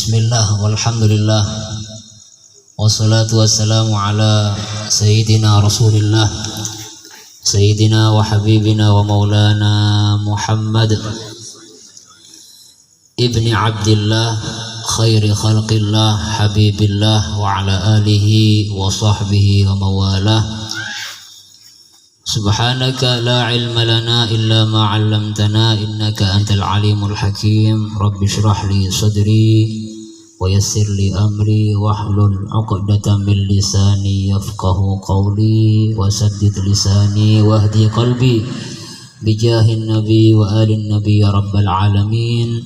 Bismillah walhamdulillah wassalatu wassalamu ala sayyidina rasulillah sayyidina wa habibina wa maulana Muhammad ibni Abdillah khairi khalqillah habibillah wa ala alihi wa sahbihi wa mawalah. Subhanaka la ilma lana illa ma 'allamtana innaka antal alimul hakim. Rabbi shrah li sadri wa yassir li amri wahlul 'uqdatam min lisani yafqahu qawli wa saddid lisani wahdi qalbi bijahin nabi wa alin nabi ya rabbal alamin.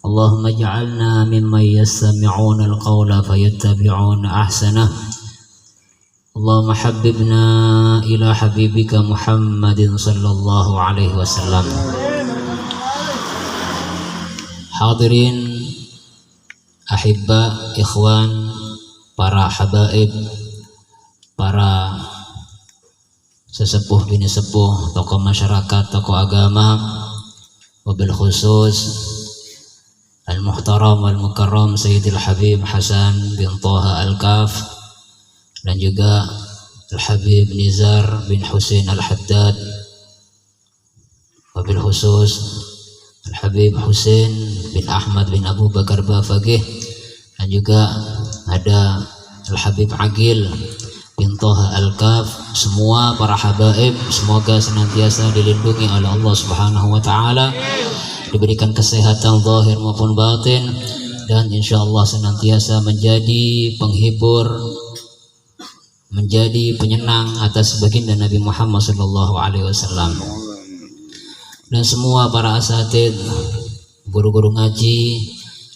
Allahumma ij'alna mimman yastami'una al-qawla fayattabi'una ahsanah. Allahumma habibna ila habibika Muhammadin sallallahu alaihi wasallam. Hadirin, ahibba, ikhwan, para habaib, para sesepuh bini sepuh, tokoh masyarakat, tokoh agama, wabil khusus al-muhtaram wal-mukarram Sayyidil Habib Hasan bin Thaha Al-Kaf dan juga Al-Habib Nizar bin Husain Al-Haddad, wabil khusus Al-Habib Husain bin Ahmad bin Abu Bakar Bafaqih, dan juga ada Al-Habib Aqil bin Thaha Al-Kaf. Semua para habaib semoga senantiasa dilindungi oleh Allah Subhanahu wa taala, diberikan kesehatan zahir maupun batin, dan insyaallah senantiasa menjadi penghibur, menjadi penyenang atas baginda Nabi Muhammad sallallahu alaihi wasallam. Dan semua para asatid, guru-guru ngaji,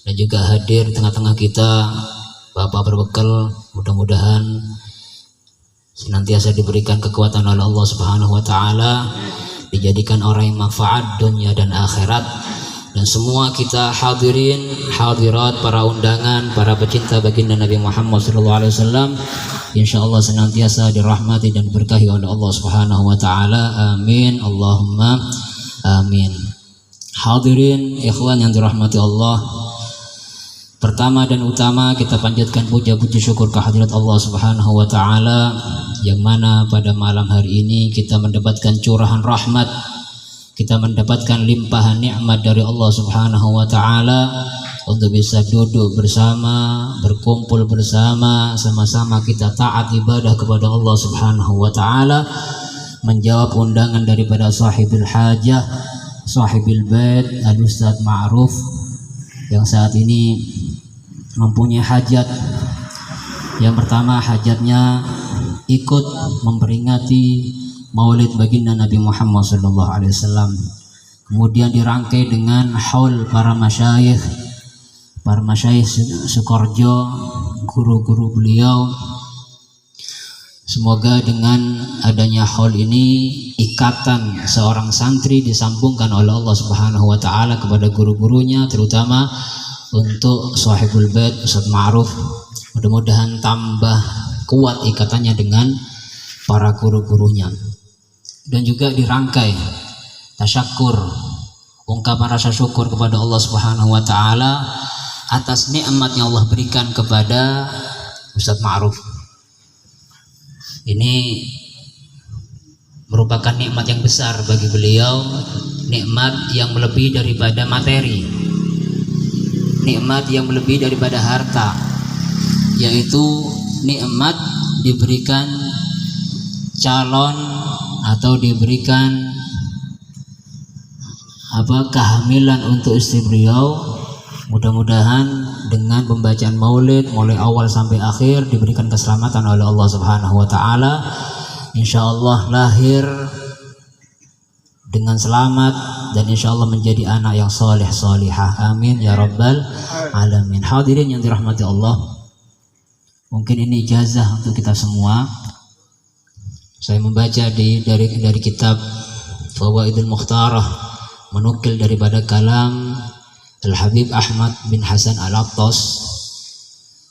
dan juga hadir di tengah-tengah kita, bapak berbekal, mudah-mudahan senantiasa diberikan kekuatan oleh Allah Subhanahu wa taala, dijadikan orang yang manfaat dunia dan akhirat. Dan semua kita hadirin, hadirat, para undangan, para pecinta baginda Nabi Muhammad SAW, insyaallah senantiasa dirahmati dan diberkahi oleh Allah Subhanahu wa taala. Amin, Allahumma amin. Hadirin, ikhwan yang dirahmati Allah, pertama dan utama kita panjatkan puja-puji syukur kehadirat Allah Subhanahu wa taala, yang mana pada malam hari ini kita mendapatkan curahan rahmat, kita mendapatkan limpahan nikmat dari Allah Subhanahu wa taala untuk bisa duduk bersama, berkumpul bersama, sama-sama kita taat ibadah kepada Allah Subhanahu wa taala, menjawab undangan daripada sahibil hajah, sahibil bait, Al-Ustaz Ma'ruf, yang saat ini mempunyai hajat. Yang pertama, hajatnya ikut memperingati Maulid baginda Nabi Muhammad sallallahu alaihi wasallam. Kemudian dirangkai dengan haul para masyayikh Sukorjo, guru-guru beliau. Semoga dengan adanya haul ini ikatan seorang santri disambungkan oleh Allah Subhanahu wa taala kepada guru-gurunya, terutama untuk Sahibul Bait Ustaz Ma'ruf. Mudah-mudahan tambah kuat ikatannya dengan para guru-gurunya. Dan juga dirangkai tasyakur, ungkapan rasa syukur kepada Allah Subhanahu wa taala atas nikmat yang Allah berikan kepada Ustaz Ma'ruf. Ini merupakan nikmat yang besar bagi beliau, nikmat yang melebihi daripada materi, nikmat yang melebihi daripada harta, yaitu nikmat diberikan calon atau diberikan kehamilan untuk istri beliau. Mudah-mudahan dengan pembacaan maulid mulai awal sampai akhir diberikan keselamatan oleh Allah Subhanahu wa taala, insyaallah lahir dengan selamat dan insyaallah menjadi anak yang soleh solihah. Amin ya rabbal alamin. Hadirin yang dirahmati Allah, mungkin ini ijazah untuk kita semua. Saya membaca dari kitab Fawaidul Mukhtarah, menukil daripada kalam Al-Habib Ahmad bin Hasan Al-Attas.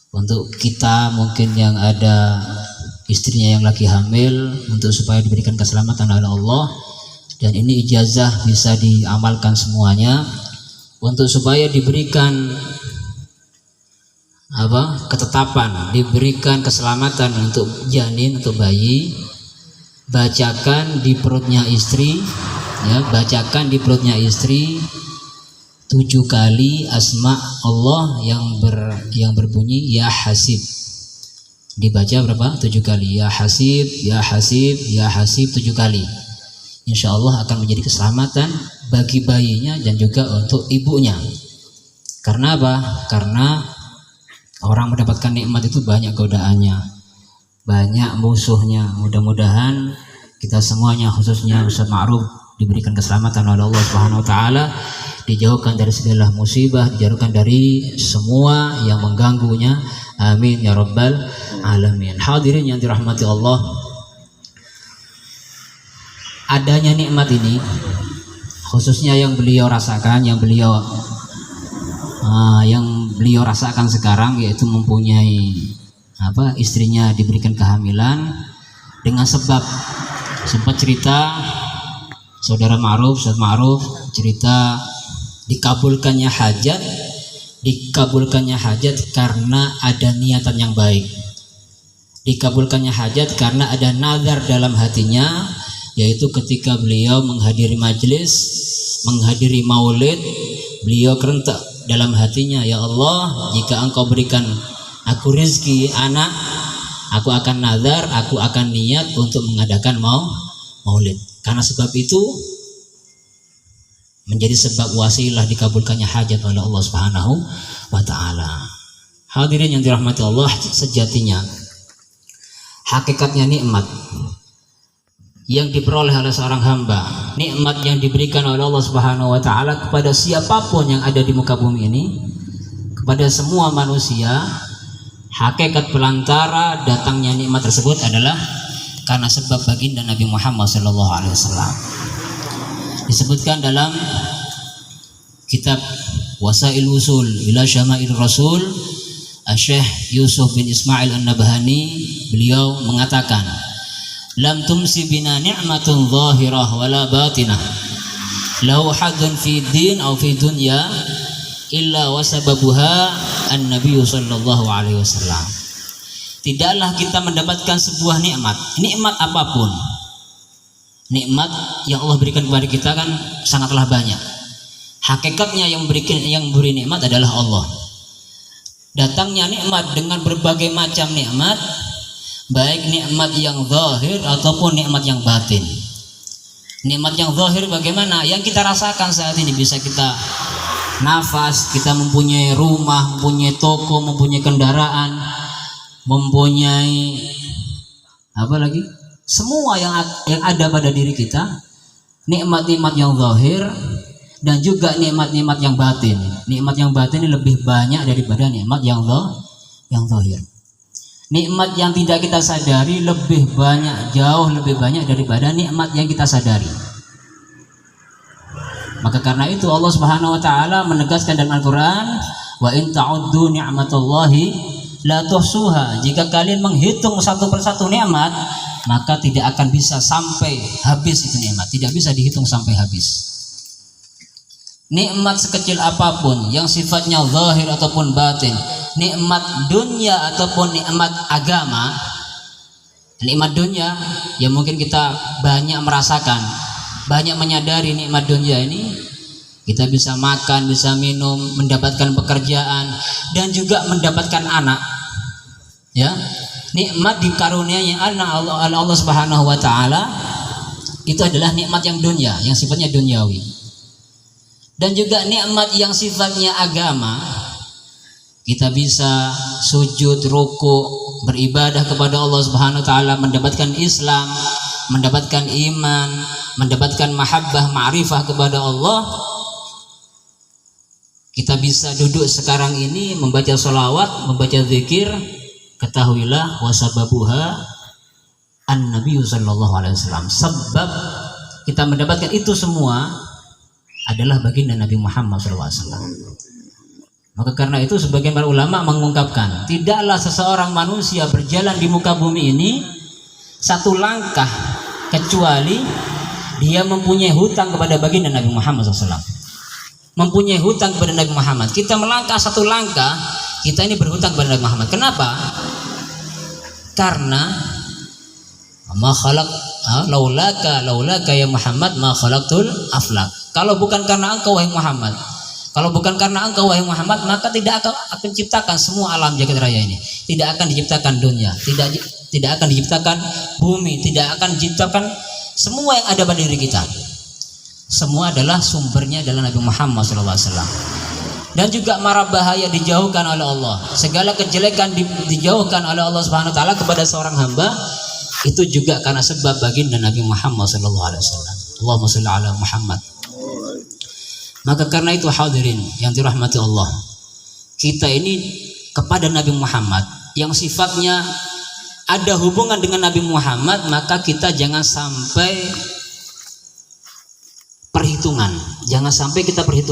Untuk kita mungkin yang ada istrinya yang lagi hamil, untuk supaya diberikan keselamatan oleh Allah, dan ini ijazah bisa diamalkan semuanya, untuk supaya diberikan ketetapan, diberikan keselamatan untuk janin, untuk bayi. Bacakan di perutnya istri, ya, bacakan di perutnya istri 7 kali asma Allah yang berbunyi ya hasib. Dibaca berapa? 7 kali. Ya hasib, ya hasib, ya hasib 7 kali. Insya Allah akan menjadi keselamatan bagi bayinya dan juga untuk ibunya. Karena apa? Karena orang mendapatkan nikmat itu banyak godaannya, banyak musuhnya. Mudah-mudahan kita semuanya, khususnya Ustaz Ma'ruf, diberikan keselamatan oleh Allah Subhanahu wa taala, dijauhkan dari segala musibah, dijauhkan dari semua yang mengganggunya. Amin ya rabbal alamin. Hadirin yang dirahmati Allah, adanya nikmat ini khususnya yang beliau rasakan, yang beliau rasakan sekarang, yaitu mempunyai istrinya diberikan kehamilan dengan sebab sempat cerita saudara Ma'ruf, Ustaz Ma'ruf cerita dikabulkannya hajat karena ada niatan yang baik. Dikabulkannya hajat karena ada nazar dalam hatinya, yaitu ketika beliau menghadiri majelis, menghadiri maulid, beliau kerentak dalam hatinya, ya Allah, jika Engkau berikan aku rezeki anak, aku akan nazar, aku akan niat untuk mengadakan maulid. Karena sebab itu menjadi sebab wasilah dikabulkannya hajat oleh Allah Subhanahu wa taala. Hadirin yang dirahmati Allah, sejatinya hakikatnya nikmat yang diperoleh oleh seorang hamba, nikmat yang diberikan oleh Allah Subhanahu wa taala kepada siapapun yang ada di muka bumi ini, kepada semua manusia, hakikat pelantara datangnya nikmat tersebut adalah karena sebab baginda Nabi Muhammad sallallahu alaihi wasallam. Disebutkan dalam kitab Wasail Usul ila Syama'il Rasul, Syekh Yusuf bin Ismail An-Nabhani, beliau mengatakan, lam tumsi bina ni'matun zahirah wala batinah lahu hadun fi din aw fi dunya illa wasababuha an-nabiy sallallahu alaihi wasallam. Tidaklah kita mendapatkan sebuah nikmat apapun. Nikmat yang Allah berikan kepada kita kan sangatlah banyak. Hakikatnya yang beri nikmat adalah Allah. Datangnya nikmat dengan berbagai macam nikmat, baik nikmat yang zahir ataupun nikmat yang batin. Nikmat yang zahir bagaimana? Yang kita rasakan saat ini, bisa kita nafas, kita mempunyai rumah, mempunyai toko, mempunyai kendaraan, mempunyai semua yang ada pada diri kita, nikmat-nikmat yang zahir dan juga nikmat-nikmat yang batin. Nikmat yang batin ini lebih banyak daripada nikmat yang zahir. Nikmat yang tidak kita sadari lebih banyak, jauh lebih banyak daripada nikmat yang kita sadari. Maka karena itu Allah Subhanahu wa taala menegaskan dalam Al-Qur'an, wa in ta'uddu ni'matallahi la tuhsuha. Jika kalian menghitung satu persatu nikmat, maka tidak akan bisa sampai habis itu nikmat, tidak bisa dihitung sampai habis. Nikmat sekecil apapun yang sifatnya zahir ataupun batin, nikmat dunia ataupun nikmat agama. Nikmat dunia yang mungkin kita banyak merasakan, banyak menyadari nikmat dunia ini, kita bisa makan, bisa minum, mendapatkan pekerjaan, dan juga mendapatkan anak. Ya, nikmat dikaruniai anak Allah Subhanahu wa taala itu adalah nikmat yang dunia, yang sifatnya duniawi. Dan juga nikmat yang sifatnya agama, kita bisa sujud, ruku, beribadah kepada Allah Subhanahu wa taala, mendapatkan Islam, mendapatkan iman, mendapatkan mahabbah, ma'rifah kepada Allah. Kita bisa duduk sekarang ini membaca sholawat, membaca zikir, ketahuilah wasababuha an-nabiy sallallahu alaihi wasallam. Sebab kita mendapatkan itu semua adalah baginda Nabi Muhammad SAW. Maka karena itu sebagian para ulama mengungkapkan, tidaklah seseorang manusia berjalan di muka bumi ini satu langkah kecuali dia mempunyai hutang kepada baginda Nabi Muhammad SAW. Mempunyai hutang kepada Nabi Muhammad. Kita melangkah satu langkah kita ini berhutang kepada Nabi Muhammad. Kenapa? Karena ma khalaq laulaka ya Muhammad ma khalaqtul aflak. Kalau bukan karena engkau wahai Muhammad, maka tidak akan ciptakan semua alam jagat raya ini. Tidak akan diciptakan dunia, tidak akan diciptakan bumi, tidak akan diciptakan semua yang ada pada diri kita. Semua adalah sumbernya adalah Nabi Muhammad SAW. Dan juga mara bahaya dijauhkan oleh Allah, segala kejelekan dijauhkan oleh Allah Subhanahu wa taala kepada seorang hamba, itu juga karena sebab baginda Nabi Muhammad SAW. Allahumma shalli ala Muhammad. Maka karena itu hadirin yang dirahmati Allah, kita ini kepada Nabi Muhammad yang sifatnya ada hubungan dengan Nabi Muhammad, maka kita jangan sampai perhitungan, jangan sampai kita pelit,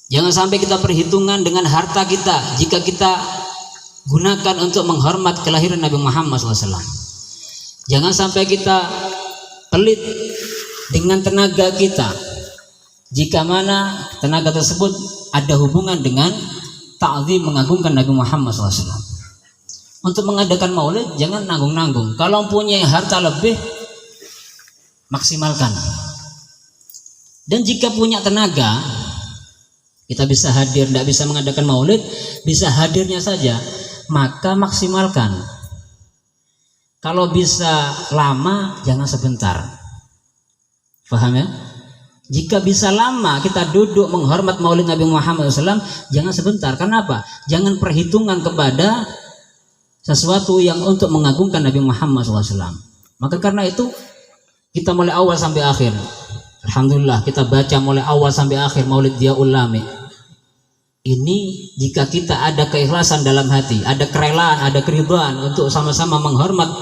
jangan sampai kita perhitungan dengan harta kita jika kita gunakan untuk menghormat kelahiran Nabi Muhammad SAW. Jangan sampai kita pelit dengan tenaga kita jika mana tenaga tersebut ada hubungan dengan ta'zim, mengagungkan Nabi Muhammad SAW. Untuk mengadakan maulid jangan nanggung-nanggung. Kalau punya harta lebih, maksimalkan. Dan jika punya tenaga, kita bisa hadir, tidak bisa mengadakan maulid, bisa hadirnya saja, maka maksimalkan. Kalau bisa lama, jangan sebentar. Paham ya? Jika bisa lama kita duduk menghormat maulid Nabi Muhammad SAW, jangan sebentar. Kenapa? Jangan perhitungan kepada sesuatu yang untuk mengagungkan Nabi Muhammad SAW. Maka karena itu kita mulai awal sampai akhir, alhamdulillah kita baca mulai awal sampai akhir maulid dia ulami. Ini jika kita ada keikhlasan dalam hati, ada kerelaan, ada keridhaan untuk sama-sama menghormat,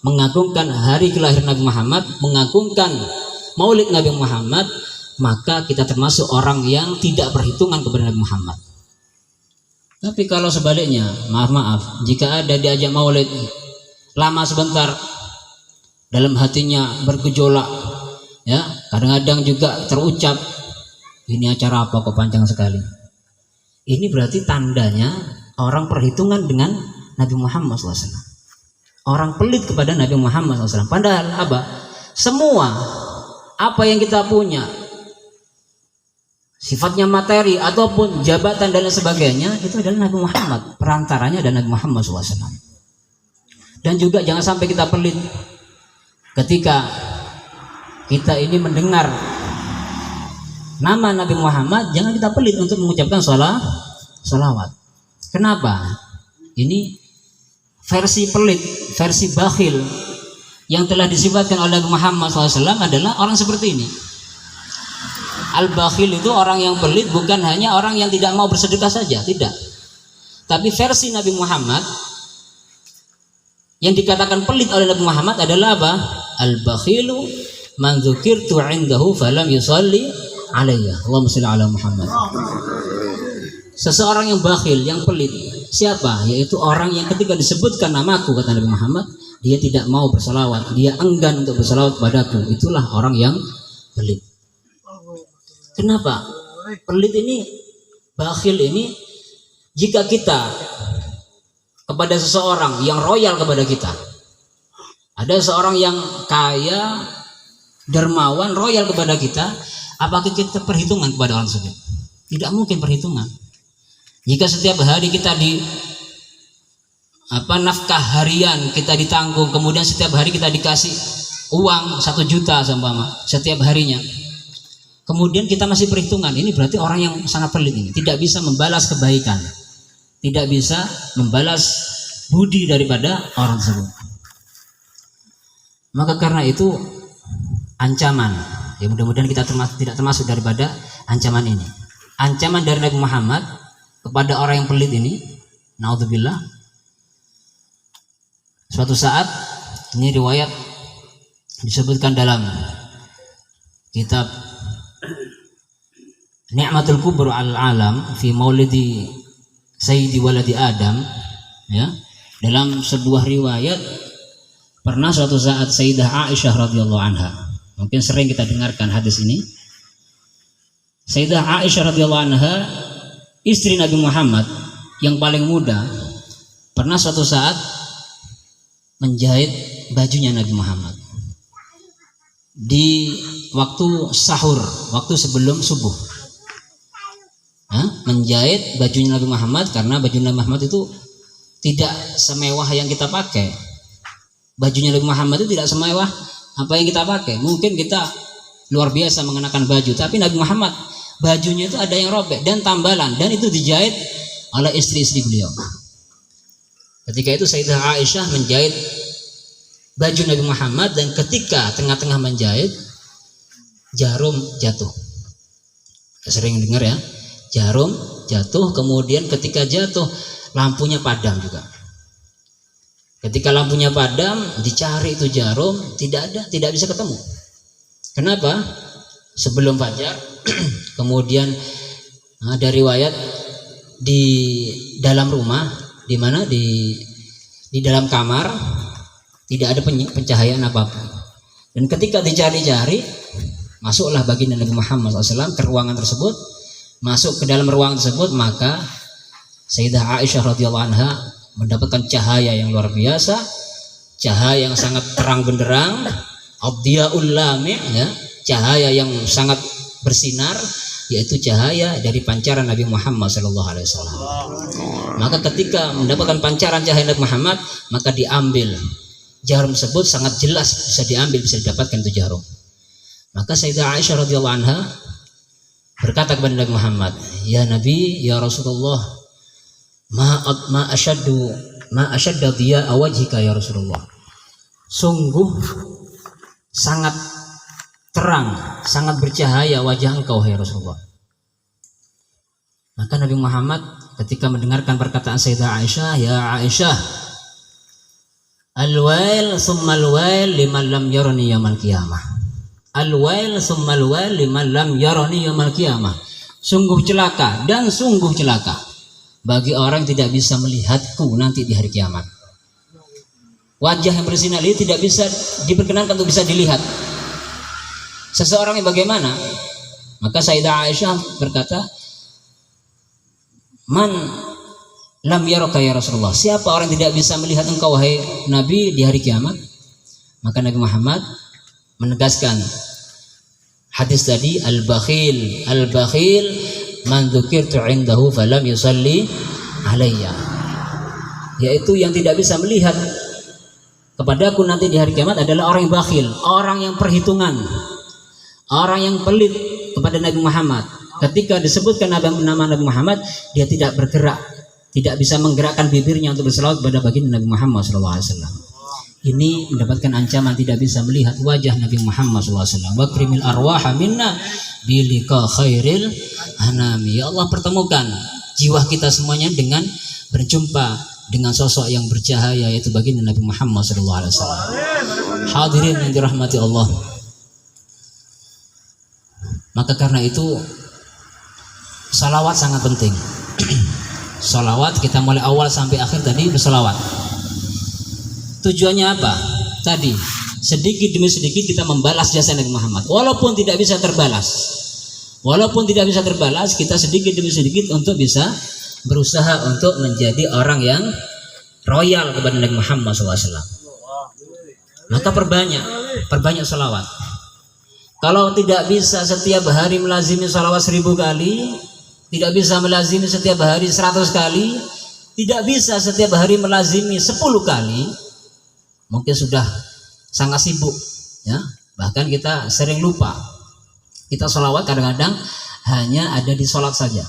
mengagungkan hari kelahiran Nabi Muhammad, mengagungkan maulid Nabi Muhammad, maka kita termasuk orang yang tidak perhitungan kepada Nabi Muhammad. Tapi kalau sebaliknya, maaf, jika ada diajak maulid lama sebentar, dalam hatinya bergejolak, ya kadang-kadang juga terucap, ini acara apa kok panjang sekali. Ini berarti tandanya orang perhitungan dengan Nabi Muhammad SAW, orang pelit kepada Nabi Muhammad SAW. Padahal apa? Semua apa yang kita punya, sifatnya materi ataupun jabatan dan sebagainya, itu adalah Nabi Muhammad, perantaranya adalah Nabi Muhammad SAW. Dan juga jangan sampai kita pelit ketika kita ini mendengar nama Nabi Muhammad, jangan kita pelit untuk mengucapkan sholawat. Kenapa? Ini versi pelit, versi bakhil yang telah disifatkan oleh Nabi Muhammad SAW adalah orang seperti ini. Al-bakhil itu orang yang pelit, bukan hanya orang yang tidak mau bersedekah saja, tidak. Tapi versi Nabi Muhammad yang dikatakan pelit oleh Nabi Muhammad adalah apa? Al-bakhilu man dzukirtu 'indahu falam yusalli alayya. Allahumma shalli ala Muhammad. Seseorang yang bakhil, yang pelit, siapa? Yaitu orang yang ketika disebutkan namaku, kata Nabi Muhammad, dia tidak mau bersalawat, dia enggan untuk bersalawat padaku. Itulah orang yang pelit. Kenapa? Pelit ini, bakhil ini, jika kita kepada seseorang yang royal kepada kita, ada seorang yang kaya, dermawan, royal kepada kita, apakah kita perhitungan kepada orang tersebut? Tidak mungkin perhitungan. Jika setiap hari kita nafkah harian kita ditanggung, kemudian setiap hari kita dikasih uang 1 juta seumpama setiap harinya, kemudian kita masih perhitungan, ini berarti orang yang sangat pelit, ini tidak bisa membalas kebaikan, tidak bisa membalas budi daripada orang tersebut. Maka karena itu ancaman, ya mudah-mudahan kita tidak termasuk daripada ancaman ini. Ancaman dari Nabi Muhammad kepada orang yang pelit ini, naudzubillah. Suatu saat, ini riwayat disebutkan dalam kitab Ni'matul Kubra al-Alam fi Maulidi Sayyidi Waladi Adam, ya, dalam sebuah riwayat, pernah suatu saat Sayyidah Aisyah radhiyallahu anha, mungkin sering kita dengarkan hadis ini. Sayyidah Aisyah radhiyallahu anha istri Nabi Muhammad yang paling muda pernah suatu saat menjahit bajunya Nabi Muhammad di waktu sahur, waktu sebelum subuh. Menjahit bajunya Nabi Muhammad karena baju Nabi Muhammad itu tidak semewah yang kita pakai. Bajunya Nabi Muhammad itu tidak semewah apa yang kita pakai. Mungkin kita luar biasa mengenakan baju, tapi Nabi Muhammad bajunya itu ada yang robek dan tambalan, dan itu dijahit oleh istri-istri beliau. Ketika itu Sayyidah Aisyah menjahit baju Nabi Muhammad, dan ketika tengah-tengah menjahit jarum jatuh. Sering dengar ya, jarum jatuh, kemudian ketika jatuh lampunya padam juga. Ketika lampunya padam, dicari itu jarum, tidak ada, tidak bisa ketemu. Kenapa? Sebelum fajar, kemudian ada riwayat di dalam rumah, di mana di dalam kamar tidak ada pencahayaan apapun. Dan ketika dicari-cari, masuklah baginda Nabi Muhammad SAW ke ruangan tersebut. Masuk ke dalam ruangan tersebut, maka Sayyidah Aisyah radhiyallahu anha mendapatkan cahaya yang luar biasa, cahaya yang sangat terang benderang, adhiyaul lami', ya, cahaya yang sangat bersinar, yaitu cahaya dari pancaran Nabi Muhammad SAW. Maka ketika mendapatkan pancaran cahaya Nabi Muhammad, maka diambil jarum tersebut, sangat jelas bisa diambil, bisa didapatkan itu jarum. Maka Sayyidah Aisyah radhiyallahu anha berkata kepada Nabi Muhammad, "Ya Nabi, ya Rasulullah, ma asyadda dhiya'a wajhika ya Rasulullah." Sungguh sangat terang, sangat bercahaya wajah engkau ya Rasulullah. Maka Nabi Muhammad ketika mendengarkan perkataan Sayyidah Aisyah, "Ya Aisyah, al-wail summa al-wail liman lam yarani yaumil qiyamah." Al-wail summa al-wail liman lam yarani yaumil qiyamah. Sungguh celaka dan sungguh celaka bagi orang yang tidak bisa melihatku nanti di hari kiamat. Wajah yang bersinar ini tidak bisa diperkenankan untuk bisa dilihat. Seseorang yang bagaimana? Maka Sayyidah Aisyah berkata, "Man lam yaraka ya Rasulullah." Siapa orang yang tidak bisa melihat engkau wahai Nabi di hari kiamat? Maka Nabi Muhammad menegaskan hadis tadi, al-bakhil man dzukirtu indahu falam yusalli alayya, yaitu yang tidak bisa melihat kepadaku nanti di hari kiamat adalah orang yang bakhil, orang yang perhitungan, orang yang pelit kepada Nabi Muhammad. Ketika disebutkan nama Nabi Muhammad, dia tidak bergerak, tidak bisa menggerakkan bibirnya untuk berselawat kepada baginda Nabi Muhammad SAW. Ini mendapatkan ancaman tidak bisa melihat wajah Nabi Muhammad SAW. Wa krimil arwaha minna bilika khairil anami. Ya Allah, pertemukan jiwa kita semuanya dengan berjumpa dengan sosok yang bercahaya, yaitu baginda Nabi Muhammad SAW. Hadirin yang dirahmati Allah. Maka karena itu salawat sangat penting. Salawat kita mulai awal sampai akhir tadi bersalawat. Tujuannya apa? Tadi sedikit demi sedikit kita membalas jasa Nabi Muhammad, walaupun tidak bisa terbalas. Walaupun tidak bisa terbalas, kita sedikit demi sedikit untuk bisa berusaha untuk menjadi orang yang royal kepada Nabi Muhammad SAW. Maka perbanyak salawat. Kalau tidak bisa setiap hari melazimi salawat 1000 kali, tidak bisa melazimi setiap hari 100 kali, tidak bisa setiap hari melazimi 10 kali, mungkin sudah sangat sibuk, ya. Bahkan kita sering lupa. Kita sholawat kadang-kadang hanya ada di sholat saja,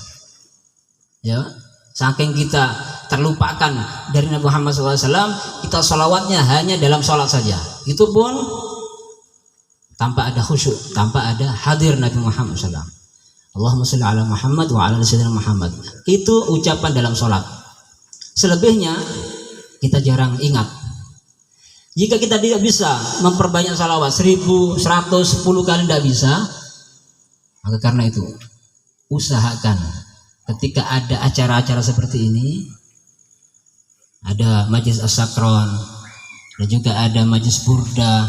ya. Saking kita terlupakan dari Nabi Muhammad SAW, kita sholawatnya hanya dalam sholat saja. Itu pun tanpa ada khusyuk, tanpa ada hadir Nabi Muhammad SAW. Allahumma sholli ala Muhammad wa ala sayyidina Muhammad. Itu ucapan dalam sholat. Selebihnya kita jarang ingat. Jika kita tidak bisa memperbanyak salawat 1000, 100, 10 kali tidak bisa, maka karena itu usahakan ketika ada acara-acara seperti ini, ada majlis as-sakron dan juga ada majlis burda,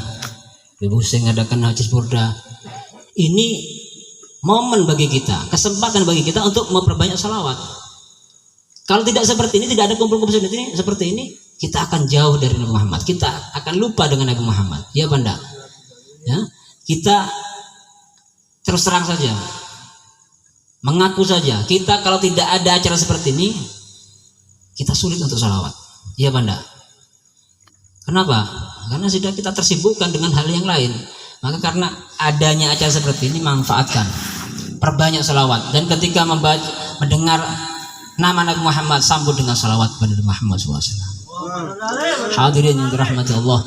Ibu Hussein adakan majlis burda. Ini momen bagi kita, kesempatan bagi kita untuk memperbanyak salawat. Kalau tidak seperti ini, tidak ada kumpul-kumpul seperti ini, kita akan jauh dari Nabi Muhammad. Kita akan lupa dengan Nabi Muhammad. Ya apa enggak? Ya, kita terus terang saja, mengaku saja. Kita kalau tidak ada acara seperti ini, kita sulit untuk salawat. Ya apa enggak? Kenapa? Karena sudah kita tersibukkan dengan hal yang lain. Maka karena adanya acara seperti ini, manfaatkan, perbanyak salawat. Dan ketika mendengar nama Nabi Muhammad, sambut dengan salawat kepada Nabi Muhammad SAW. Hadirin yang dirahmati Allah,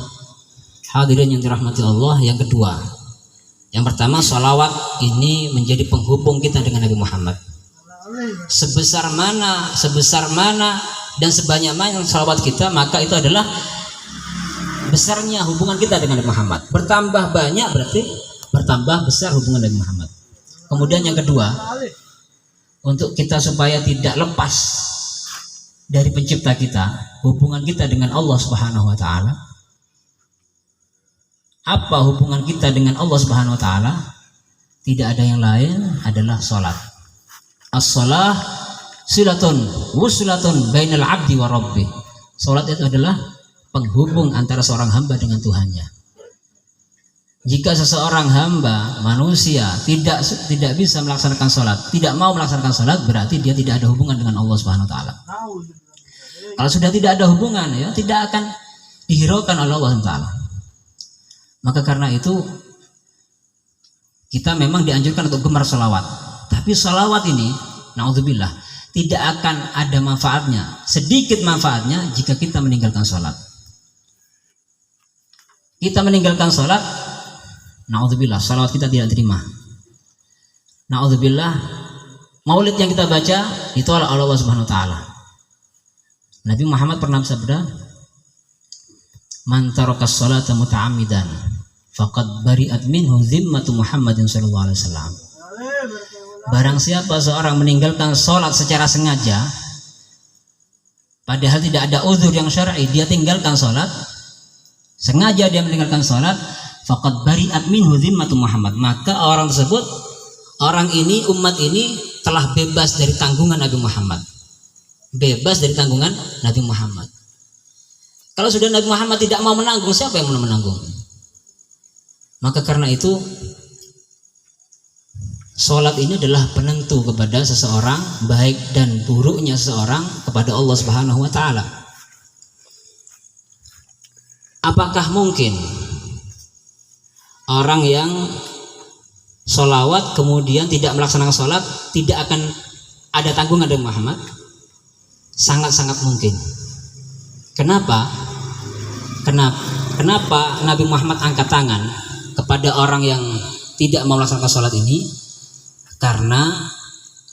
hadirin yang dirahmati Allah. Yang kedua, yang pertama, salawat ini menjadi penghubung kita dengan Nabi Muhammad. Sebesar mana dan sebanyak mana salawat kita, maka itu adalah besarnya hubungan kita dengan Nabi Muhammad. Bertambah banyak berarti bertambah besar hubungan Nabi Muhammad. Kemudian yang kedua, untuk kita supaya tidak lepas dari pencipta kita, hubungan kita dengan Allah Subhanahu wa taala. Apa hubungan kita dengan Allah Subhanahu wa taala? Tidak ada yang lain, adalah salat. As-shalah silatun wuslatun bainal 'abdi wa rabbih. Salat itu adalah penghubung antara seorang hamba dengan Tuhannya. Jika seseorang hamba manusia tidak bisa melaksanakan sholat, tidak mau melaksanakan sholat, berarti dia tidak ada hubungan dengan Allah Subhanahu Wa Taala. Kalau sudah tidak ada hubungan, ya tidak akan dihiraukan oleh Allah Taala. Maka karena itu kita memang dianjurkan untuk gemar sholawat. Tapi sholawat ini, naudzubillah, tidak akan ada manfaatnya, sedikit manfaatnya jika kita meninggalkan sholat. Kita meninggalkan sholat, naudzubillah, salawat kita tidak terima. Naudzubillah, maulid yang kita baca ditolak oleh Allah Subhanahu wa taala. Nabi Muhammad pernah bersabda, "Man taraka sholata muta'ammidan faqad bari'at minhu zimmatu Muhammadin sallallahu alaihi wasallam." Barang siapa seorang meninggalkan sholat secara sengaja, padahal tidak ada uzur yang syar'i, dia tinggalkan sholat, sengaja dia meninggalkan sholat, faqad bari'at minhu zimmatu Muhammad, maka orang tersebut, orang ini, umat ini telah bebas dari tanggungan Nabi Muhammad. Bebas dari tanggungan Nabi Muhammad. Kalau sudah Nabi Muhammad tidak mau menanggung, siapa yang mau menanggung? Maka karena itu sholat ini adalah penentu kepada seseorang, baik dan buruknya seseorang kepada Allah Subhanahu wa taala. Apakah mungkin orang yang sholawat kemudian tidak melaksanakan sholat tidak akan ada tanggungan dari Muhammad? Sangat-sangat mungkin. Kenapa? Kenapa Nabi Muhammad angkat tangan kepada orang yang tidak mau melaksanakan sholat ini? Karena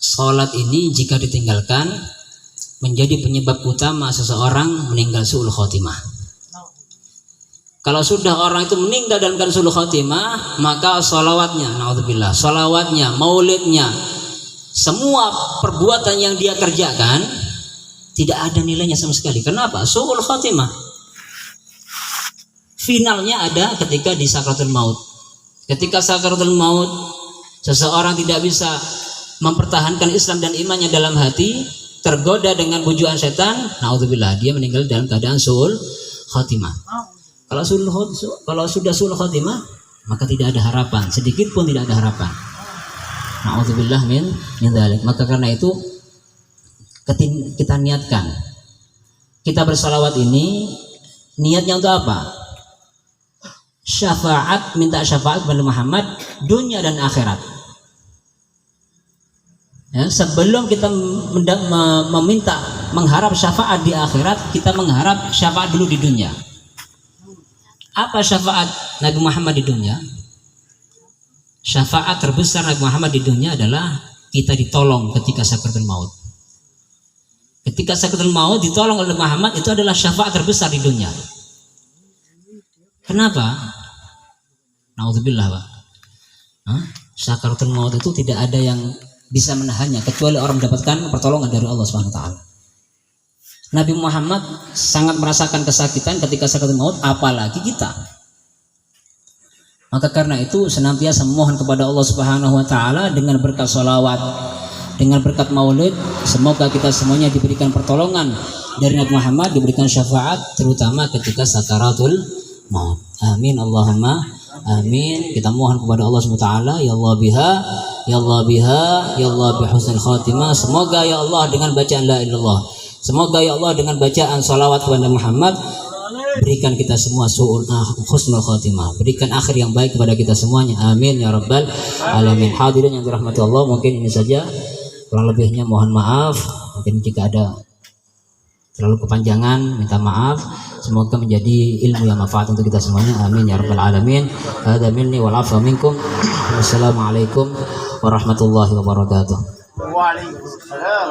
sholat ini jika ditinggalkan menjadi penyebab utama seseorang meninggal su'ul khotimah. Kalau sudah orang itu meninggal dalam keadaan su'ul khotimah, maka sholawatnya, naudzubillah, sholawatnya, maulidnya, semua perbuatan yang dia kerjakan tidak ada nilainya sama sekali. Kenapa? Su'ul khotimah. Finalnya ada ketika di sakaratul maut. Ketika sakaratul maut, seseorang tidak bisa mempertahankan Islam dan imannya dalam hati, tergoda dengan bujukan setan, naudzubillah, dia meninggal dalam keadaan su'ul khotimah. Kalau sudah su'ul khotimah, maka tidak ada harapan, sedikit pun tidak ada harapan. Naudzubillah min dzalik. Maka karena itu kita niatkan, kita bersalawat ini niatnya untuk apa? Syafaat, minta syafaat kepada Muhammad dunia dan akhirat. Ya, sebelum kita meminta mengharap syafaat di akhirat, kita mengharap syafaat dulu di dunia. Apa syafaat Nabi Muhammad di dunia? Syafaat terbesar Nabi Muhammad di dunia adalah kita ditolong ketika sakaratul maut. Ketika sakaratul maut ditolong oleh Muhammad, itu adalah syafaat terbesar di dunia. Kenapa? Naudzubillah, Pak. Sakaratul maut itu tidak ada yang bisa menahannya kecuali orang mendapatkan pertolongan dari Allah Subhanahu wa taala. Nabi Muhammad sangat merasakan kesakitan ketika sakaratul maut, apalagi kita. Maka karena itu senantiasa memohon kepada Allah Subhanahu wa taala dengan berkat sholawat, dengan berkat maulid semoga kita semuanya diberikan pertolongan dari Nabi Muhammad, diberikan syafaat terutama ketika sakaratul maut. Amin Allahumma amin. Kita mohon kepada Allah SWT, ya Allah biha, ya Allah biha, ya Allah bihusnul khatimah. Semoga ya Allah dengan bacaan la ilallah, semoga ya Allah dengan bacaan salawat kepada Muhammad, berikan kita semua husnul khatimah, berikan akhir yang baik kepada kita semuanya. Amin ya rabbal alamin. Hadirin yang dirahmati Allah, mungkin ini saja, kurang lebihnya mohon maaf. Mungkin jika ada terlalu kepanjangan minta maaf. Semoga menjadi ilmu yang manfaat untuk kita semuanya. Amin ya rabbal alamin. Hadza minni wal afwa minkum. Wassalamualaikum warahmatullahi wabarakatuh. Waalaikumsalam.